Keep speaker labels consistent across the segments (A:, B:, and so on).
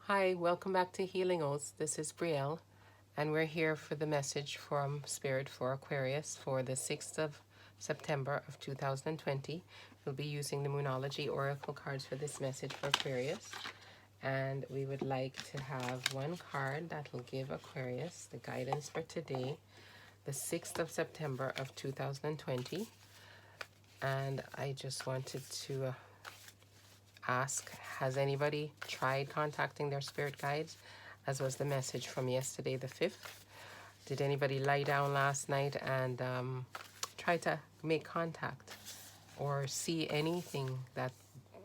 A: Hi, welcome back to Healing Oaths. This is Brielle, and we're here for the message from Spirit for Aquarius for the 6th of September of 2020. We'll be using the Moonology Oracle cards for this message for Aquarius, and we would like to have one card that will give Aquarius the guidance for today, the 6th of September of 2020. And I just wanted to ask, has anybody tried contacting their spirit guides, as was the message from yesterday the 5th? Did anybody lie down last night and try to make contact or see anything that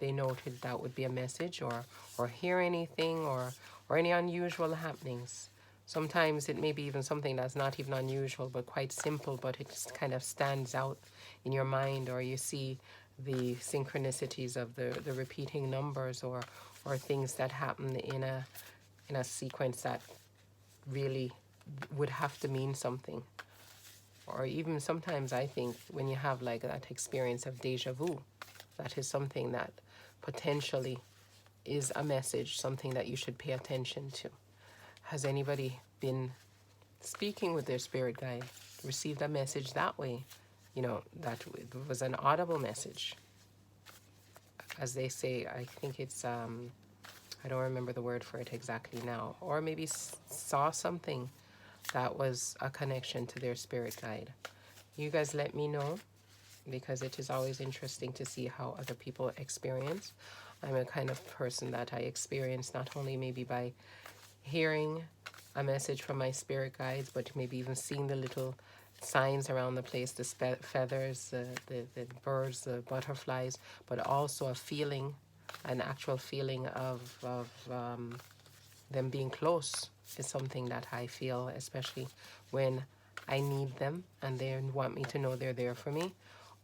A: they noted that would be a message, or hear anything, or any unusual happenings? Sometimes it may be even something that's not even unusual but quite simple, but it just kind of stands out in your mind, or you see the synchronicities of the repeating numbers, or things that happen in a sequence that really would have to mean something. Or even sometimes I think when you have like that experience of deja vu, that is something that potentially is a message, something that you should pay attention to. Has anybody been speaking with their spirit guide, received a message that way? You know, that was an audible message. As they say, I think it's, I don't remember the word for it exactly now. Or maybe saw something that was a connection to their spirit guide. You guys let me know, because it is always interesting to see how other people experience. I'm a kind of person that I experience not only maybe by hearing a message from my spirit guides, but maybe even seeing the little signs around the place, the feathers, the birds, the butterflies, but also a feeling, an actual feeling of them being close is something that I feel, especially when I need them and they want me to know they're there for me,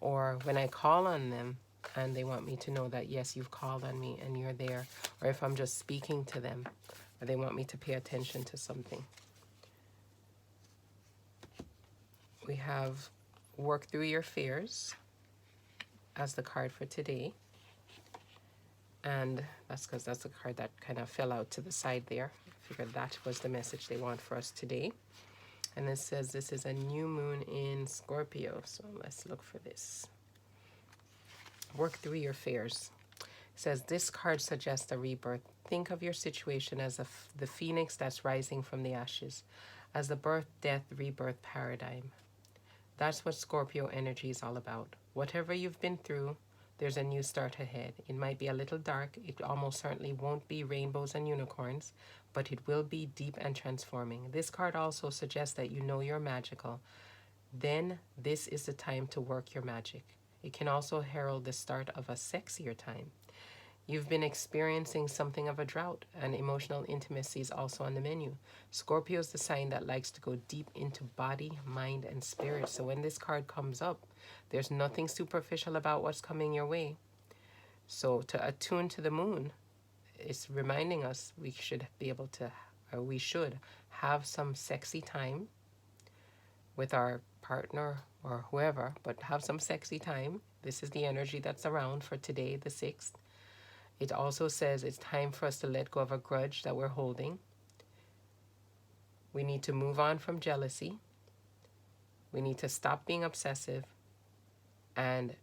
A: or when I call on them and they want me to know that, yes, you've called on me and you're there, or if I'm just speaking to them, or they want me to pay attention to something. We have Work Through Your Fears as the card for today. And that's because that's the card that kind of fell out to the side there. I figured that was the message they want for us today. And it says this is a new moon in Scorpio. So let's look for this. Work Through Your Fears. It says this card suggests a rebirth. Think of your situation as the phoenix that's rising from the ashes, as the birth, death, rebirth paradigm. That's what Scorpio energy is all about. Whatever you've been through, there's a new start ahead. It might be a little dark. It almost certainly won't be rainbows and unicorns, but it will be deep and transforming. This card also suggests that you know you're magical. Then this is the time to work your magic. It can also herald the start of a sexier time. You've been experiencing something of a drought, and emotional intimacy is also on the menu. Scorpio is the sign that likes to go deep into body, mind, and spirit. So when this card comes up, there's nothing superficial about what's coming your way. So to attune to the moon, it's reminding us we should be able to, or we should have some sexy time with our partner or whoever, but have some sexy time. This is the energy that's around for today, the 6th. It also says it's time for us to let go of a grudge that we're holding. We need to move on from jealousy. We need to stop being obsessive. And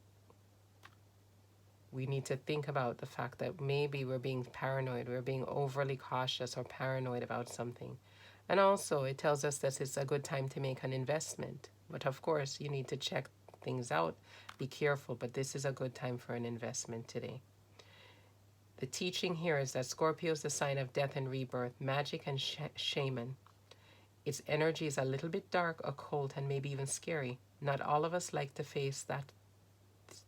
A: we need to think about the fact that maybe we're being paranoid, we're being overly cautious or paranoid about something. And also it tells us that it's a good time to make an investment. But of course, you need to check things out, be careful, but this is a good time for an investment today. The teaching here is that Scorpio is the sign of death and rebirth, magic and shaman. Its energy is a little bit dark, occult, and maybe even scary. Not all of us like to face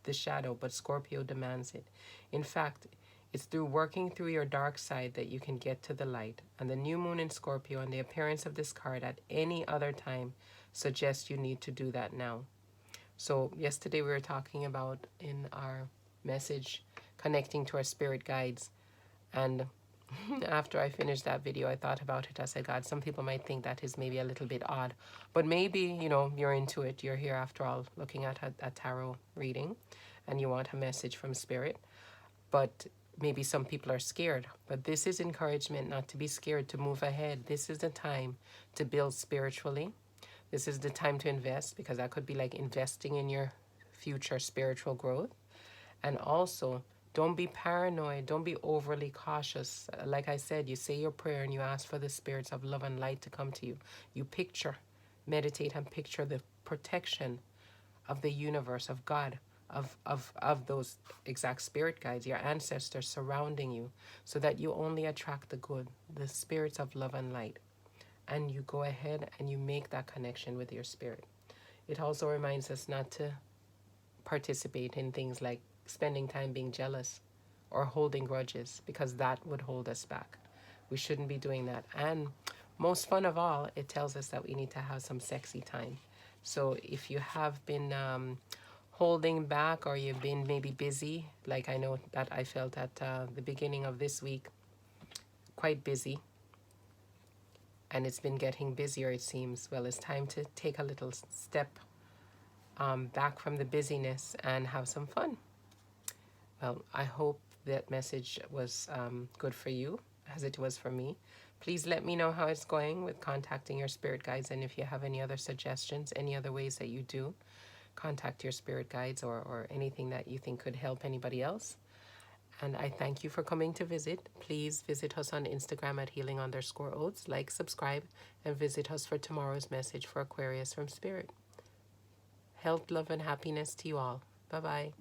A: the shadow, but Scorpio demands it. In fact, it's through working through your dark side that you can get to the light. And the new moon in Scorpio and the appearance of this card at any other time suggests you need to do that now. So yesterday we were talking about in our message connecting to our spirit guides, and after I finished that video I thought about it. I said, God, some people might think that is maybe a little bit odd, but maybe, you know, you're into it. You're here after all looking at a tarot reading and you want a message from spirit. But maybe some people are scared, but this is encouragement not to be scared, to move ahead. This is the time to build spiritually. This is the time to invest, because that could be like investing in your future spiritual growth. And also, don't be paranoid. Don't be overly cautious. Like I said, you say your prayer and you ask for the spirits of love and light to come to you. You picture, meditate and picture the protection of the universe, of God, of those exact spirit guides, your ancestors surrounding you, so that you only attract the good, the spirits of love and light. And you go ahead and you make that connection with your spirit. It also reminds us not to participate in things like spending time being jealous or holding grudges, because that would hold us back. We shouldn't be doing that. And most fun of all, it tells us that we need to have some sexy time. So if you have been holding back, or you've been maybe busy, like I know that I felt at the beginning of this week, quite busy, and it's been getting busier, it seems. Well, it's time to take a little step back from the busyness and have some fun. Well, I hope that message was good for you, as it was for me. Please let me know how it's going with contacting your spirit guides, and if you have any other suggestions, any other ways that you do contact your spirit guides, or anything that you think could help anybody else. And I thank you for coming to visit. Please visit us on Instagram at healing_oats. Like, subscribe, and visit us for tomorrow's message for Aquarius from Spirit. Health, love, and happiness to you all. Bye-bye.